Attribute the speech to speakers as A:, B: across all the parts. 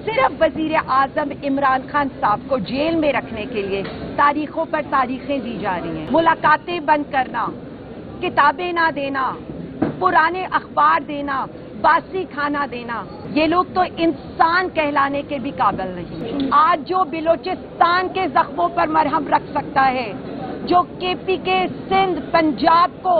A: صرف وزیر اعظم عمران خان صاحب کو جیل میں رکھنے کے لیے تاریخوں پر تاریخیں دی جا رہی ہیں. ملاقاتیں بند کرنا، کتابیں نہ دینا، پرانے اخبار دینا، باسی کھانا دینا، یہ لوگ تو انسان کہلانے کے بھی قابل نہیں. آج جو بلوچستان کے زخموں پر مرہم رکھ سکتا ہے، جو کے پی کے سندھ پنجاب کو،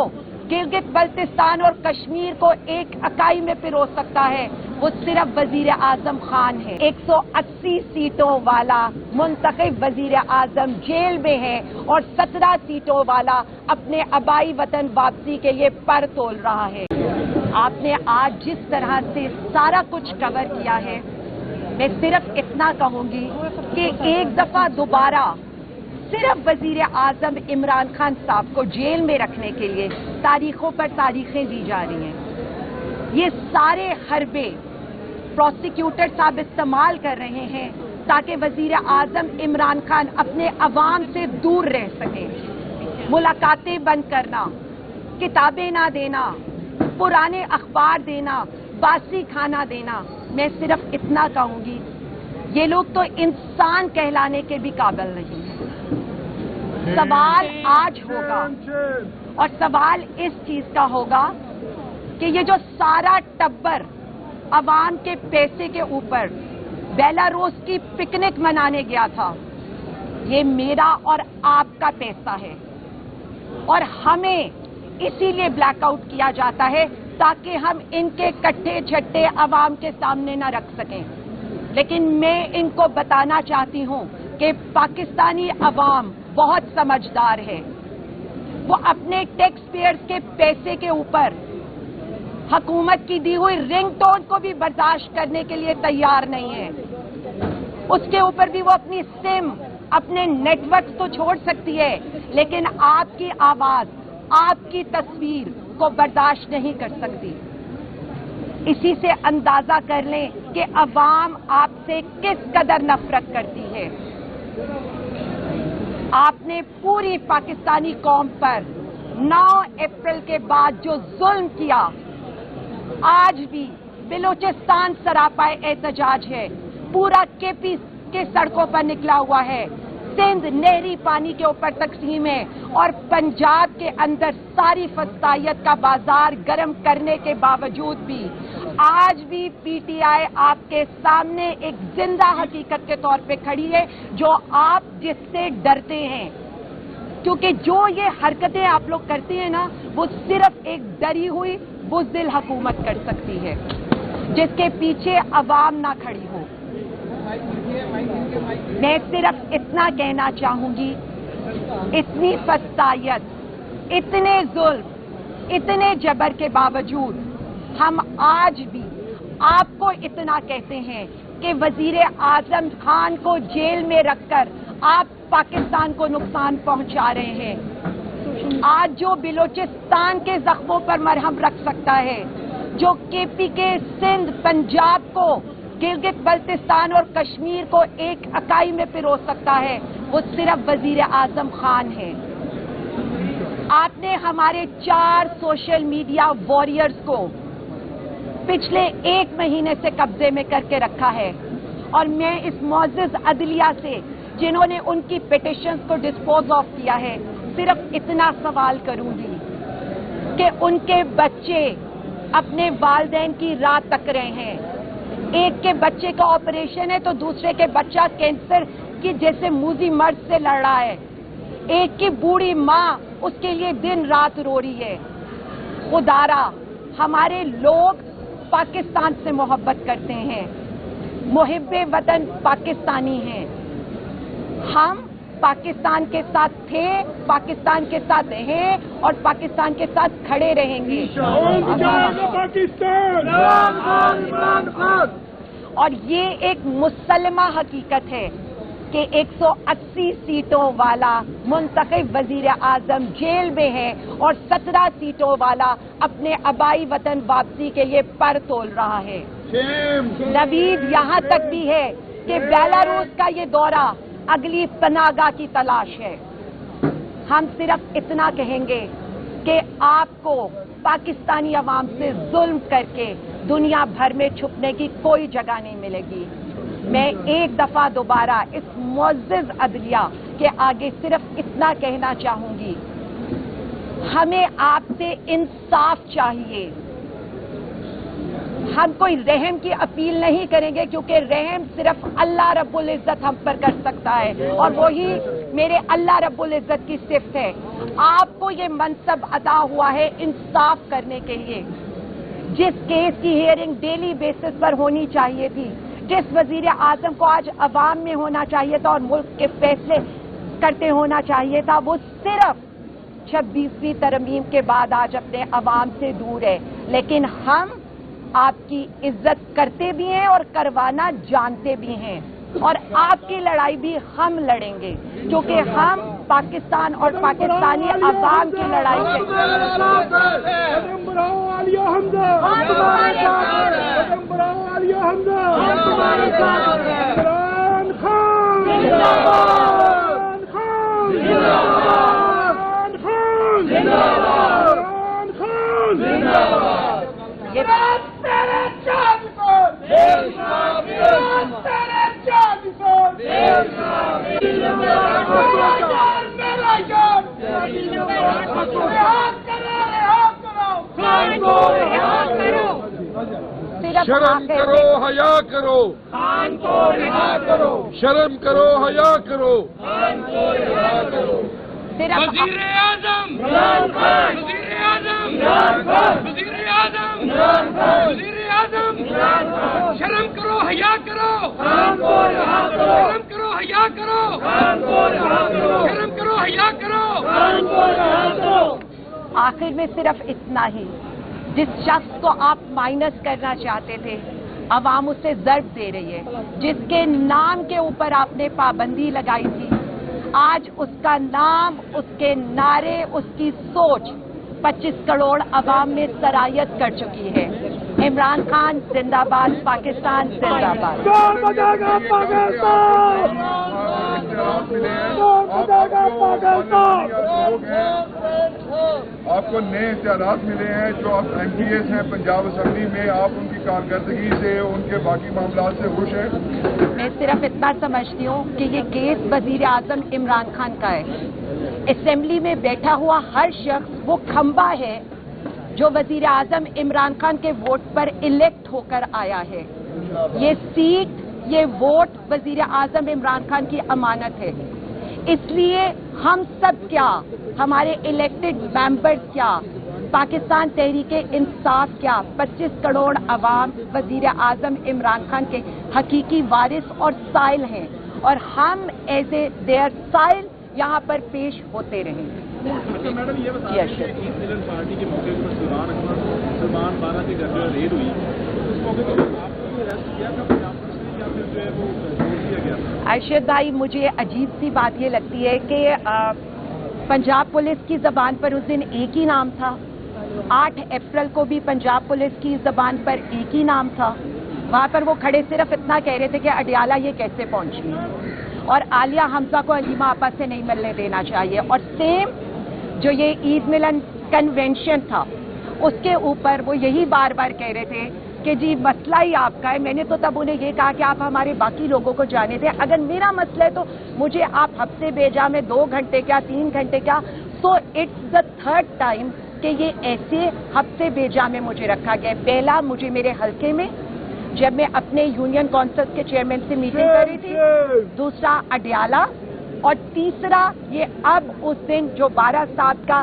A: گلگت بلتستان اور کشمیر کو ایک اکائی میں پرو سکتا ہے، وہ صرف وزیر اعظم خان ہے. 180 سیٹوں والا منتخب وزیر اعظم جیل میں ہے اور 17 سیٹوں والا اپنے آبائی وطن واپسی کے لیے پر تول رہا ہے. آپ نے آج جس طرح سے سارا کچھ کور کیا ہے، میں صرف اتنا کہوں گی کہ ایک دفعہ دوبارہ صرف وزیر اعظم عمران خان صاحب کو جیل میں رکھنے کے لیے تاریخوں پر تاریخیں دی جا رہی ہیں. یہ سارے حربے پروسیکیوٹر صاحب استعمال کر رہے ہیں تاکہ وزیر اعظم عمران خان اپنے عوام سے دور رہ سکیں. ملاقاتیں بند کرنا، کتابیں نہ دینا، پرانے اخبار دینا، باسی کھانا دینا، میں صرف اتنا کہوں گی یہ لوگ تو انسان کہلانے کے بھی قابل نہیں ہیں. سوال آج ہوگا اور سوال اس چیز کا ہوگا کہ یہ جو سارا ٹبر عوام کے پیسے کے اوپر بیلاروس کی پکنک منانے گیا تھا، یہ میرا اور آپ کا پیسہ ہے اور ہمیں اسی لیے بلیک آؤٹ کیا جاتا ہے تاکہ ہم ان کے کٹھے چھٹے عوام کے سامنے نہ رکھ سکیں. لیکن میں ان کو بتانا چاہتی ہوں کہ پاکستانی عوام بہت سمجھدار ہے. وہ اپنے ٹیکس پیئرز کے پیسے کے اوپر حکومت کی دی ہوئی رنگ ٹون کو بھی برداشت کرنے کے لیے تیار نہیں ہے. اس کے اوپر بھی وہ اپنی سم، اپنے نیٹ ورک تو چھوڑ سکتی ہے، لیکن آپ کی آواز، آپ کی تصویر کو برداشت نہیں کر سکتی. اسی سے اندازہ کر لیں کہ عوام آپ سے کس قدر نفرت کرتی ہے. آپ نے پوری پاکستانی قوم پر 9 اپریل کے بعد جو ظلم کیا، آج بھی بلوچستان سراپائے احتجاج ہے. پورا کے پی کے سڑکوں پر نکلا ہوا ہے. سندھ نہری پانی کے اوپر تقسیم ہے اور پنجاب کے اندر ساری فسطائیت کا بازار گرم کرنے کے باوجود بھی آج بھی پی ٹی آئی آپ کے سامنے ایک زندہ حقیقت کے طور پہ کھڑی ہے جو آپ جس سے ڈرتے ہیں. کیونکہ جو یہ حرکتیں آپ لوگ کرتے ہیں نا، وہ صرف ایک ڈری ہوئی بزدل حکومت کر سکتی ہے جس کے پیچھے عوام نہ کھڑی ہو. میں صرف اتنا کہنا چاہوں گی، اتنی فسطائیت، اتنے ظلم، اتنے جبر کے باوجود ہم آج بھی آپ کو اتنا کہتے ہیں کہ وزیر اعظم خان کو جیل میں رکھ کر آپ پاکستان کو نقصان پہنچا رہے ہیں. آج جو بلوچستان کے زخموں پر مرہم رکھ سکتا ہے، جو کے پی کے سندھ پنجاب کو، گلگت بلتستان اور کشمیر کو ایک اکائی میں پرو سکتا ہے، وہ صرف وزیر اعظم خان ہے. آپ نے ہمارے 4 سوشل میڈیا واریئرز کو پچھلے 1 مہینے سے قبضے میں کر کے رکھا ہے اور میں اس معزز عدلیہ سے جنہوں نے ان کی پیٹیشنز کو ڈسپوز آف کیا ہے، صرف اتنا سوال کروں گی کہ ان کے بچے اپنے والدین کی راہ تک رہے ہیں. ایک کے بچے کا آپریشن ہے تو دوسرے کے بچہ کینسر کی جیسے موذی مرض سے لڑ رہا ہے. ایک کی بوڑھی ماں اس کے لیے دن رات رو رہی ہے. خدارا ہمارے لوگ پاکستان سے محبت کرتے ہیں، محب وطن پاکستانی ہیں. ہم پاکستان کے ساتھ تھے، پاکستان کے ساتھ ہیں اور پاکستان کے ساتھ کھڑے رہیں گے. اور یہ ایک مسلمہ حقیقت ہے کہ 180 سیٹوں والا منتخب وزیر اعظم جیل میں ہے اور 17 سیٹوں والا اپنے آبائی وطن واپسی کے لیے پر تول رہا ہے. نوید یہاں تک بھی ہے کہ بیلاروس کا یہ دورہ اگلی پناہ گاہ کی تلاش ہے. ہم صرف اتنا کہیں گے کہ آپ کو پاکستانی عوام سے ظلم کر کے دنیا بھر میں چھپنے کی کوئی جگہ نہیں ملے گی. میں ایک دفعہ دوبارہ اس معزز عدلیہ کے آگے صرف اتنا کہنا چاہوں گی، ہمیں آپ سے انصاف چاہیے. ہم کوئی رحم کی اپیل نہیں کریں گے، کیونکہ رحم صرف اللہ رب العزت ہم پر کر سکتا ہے، اور وہی میرے اللہ رب العزت کی صفت ہے. آپ کو یہ منصب عطا ہوا ہے انصاف کرنے کے لیے. جس کیس کی ہیئرنگ ڈیلی بیسس پر ہونی چاہیے تھی، جس وزیر اعظم کو آج عوام میں ہونا چاہیے تھا اور ملک کے فیصلے کرتے ہونا چاہیے تھا، وہ صرف 26ویں ترمیم کے بعد آج اپنے عوام سے دور ہے. لیکن ہم آپ کی عزت کرتے بھی ہیں اور کروانا جانتے بھی ہیں، اور آپ کی لڑائی بھی ہم لڑیں گے، کیونکہ ہم پاکستان اور پاکستانی عوام کی لڑائی
B: شرم کرو حیا کرو،
C: خان کو رہا کرو،
B: شرم کرو حیا کرو.
C: خان کو رہا کرو.
D: وزیر اعظم
C: عمران خان،
D: وزیر اعظم
C: عمران خان،
D: وزیر اعظم
C: عمران خان،
D: وزیر اعظم
C: عمران خان.
D: شرم کرو حیا کرو،
C: خان کو رہا کرو،
D: شرم کرو حیا کرو،
C: خان کو رہا کرو،
D: شرم کرو حیا کرو.
C: خان کو رہا کرو.
A: آخر میں صرف اتنا ہی، جس شخص کو آپ مائنس کرنا چاہتے تھے عوام اسے ضرب دے رہی ہے، جس کے نام کے اوپر آپ نے پابندی لگائی تھی آج اس کا نام، اس کے نعرے، اس کی سوچ 25 کروڑ عوام میں سرایت کر چکی ہے. عمران خان زندہ باد، پاکستان زندہ باد.
B: آپ کو نئے اختیارات ملے ہیں، جو آپ ایم پی ایز ہیں پنجاب اسمبلی میں، آپ ان کی کارکردگی سے، ان کے باقی معاملات سے خوش ہیں؟
A: میں صرف اتنا سمجھتی ہوں کہ یہ کیس وزیر اعظم عمران خان کا ہے. اسمبلی میں بیٹھا ہوا ہر شخص وہ کھمبا ہے جو وزیر اعظم عمران خان کے ووٹ پر الیکٹ ہو کر آیا ہے. یہ سیٹ، یہ ووٹ وزیر اعظم عمران خان کی امانت ہے. اس لیے ہم سب کیا، ہمارے الیکٹڈ ممبرز کیا، پاکستان تحریک انصاف کیا، 25 کروڑ عوام وزیر اعظم عمران خان کے حقیقی وارث اور سائل ہیں، اور ہم ایز اے دیئر سائل یہاں پر پیش ہوتے رہیں گے.
E: میڈم یہ بتائیں کہ عید ملن پارٹی کے موقع پر سلمان بارہ کی گھر ریڈ ہوئی، اس موقع پر آپ کو بھی ارسٹ کیا تھا پنجاب پولیس نے یا پھر جو ہے وہ چھوڑ دیا گیا تھا؟
A: ارشد بھائی، مجھے عجیب سی بات یہ لگتی ہے کہ پنجاب پولیس کی زبان پر اس دن ایک ہی نام تھا. 8 اپریل کو بھی پنجاب پولیس کی زبان پر ایک ہی نام تھا. وہاں پر وہ کھڑے صرف اتنا کہہ رہے تھے کہ اڈیالہ یہ کیسے پہنچی، اور عالیہ حمزہ کو علیمہ آپا سے نہیں ملنے دینا چاہیے. اور سیم جو یہ عید ملن کنونشن تھا، اس کے اوپر وہ یہی بار بار کہہ رہے تھے کہ جی مسئلہ ہی آپ کا ہے. میں نے تو تب انہیں یہ کہا کہ آپ ہمارے باقی لوگوں کو جانے دیں، اگر میرا مسئلہ ہے تو مجھے آپ ہفتے بھیجا میں 2 گھنٹے کیا 3 گھنٹے کیا. So it's the third time کہ یہ ایسے ہفتے بھیجا میں مجھے رکھا گیا. پہلا مجھے میرے حلقے میں جب میں اپنے یونین کونسل کے چیئرمین سے میٹنگ کر رہی تھی، دوسرا اڈیالہ، اور تیسرا یہ اب اس دن جو 12 صاحب کا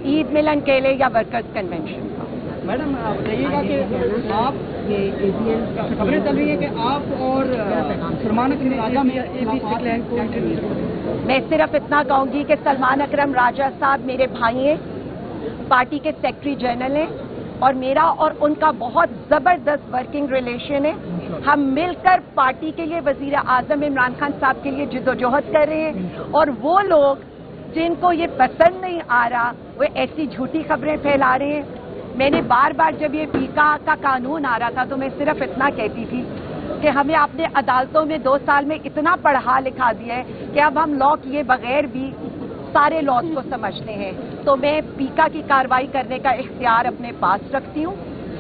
A: عید ملن کہہ لے یا ورکرز کنونشن تھا.
F: میڈم بتائیے گا کہ آپ خبریں چل رہی ہیں کہ آپ اور سلمان اکرم راجہ
A: میں صرف اتنا کہوں گی کہ سلمان اکرم راجہ صاحب میرے بھائی ہیں، پارٹی کے سیکرٹری جنرل ہیں، اور میرا اور ان کا بہت زبردست ورکنگ ریلیشن ہے. ہم مل کر پارٹی کے لیے وزیر اعظم عمران خان صاحب کے لیے جدوجہد کر رہے ہیں، اور وہ لوگ جن کو یہ پسند نہیں آ رہا وہ ایسی جھوٹی خبریں پھیلا رہے ہیں. میں نے بار بار جب یہ پیکا کا قانون آ رہا تھا تو میں صرف اتنا کہتی تھی کہ ہمیں اپنے عدالتوں میں 2 سال میں اتنا پڑھا لکھا دیا ہے کہ اب ہم لا کیے بغیر بھی سارے لاز کو سمجھتے ہیں. تو میں پیکا کی کارروائی کرنے کا اختیار اپنے پاس رکھتی ہوں،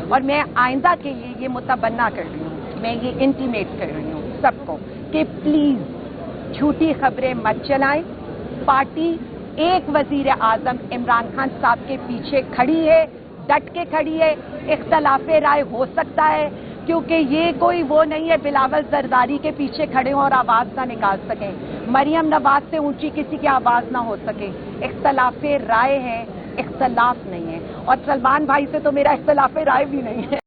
A: اور میں آئندہ کے لیے یہ متبنہ کر رہی ہوں، میں یہ انٹیمیٹ کر رہی ہوں سب کو کہ پلیز جھوٹی خبریں مت چلائیں. پارٹی ایک وزیر اعظم عمران خان صاحب کے پیچھے کھڑی ہے, ڈٹ کے کھڑی ہے. اختلاف رائے ہو سکتا ہے کیونکہ یہ کوئی وہ نہیں ہے بلاول زرداری کے پیچھے کھڑے ہوں اور آواز نہ نکال سکیں. مریم نواز سے اونچی کسی کی آواز نہ ہو سکے. اختلاف رائے ہے, اختلاف نہیں ہے. اور سلمان بھائی سے تو میرا اختلاف رائے بھی نہیں ہے.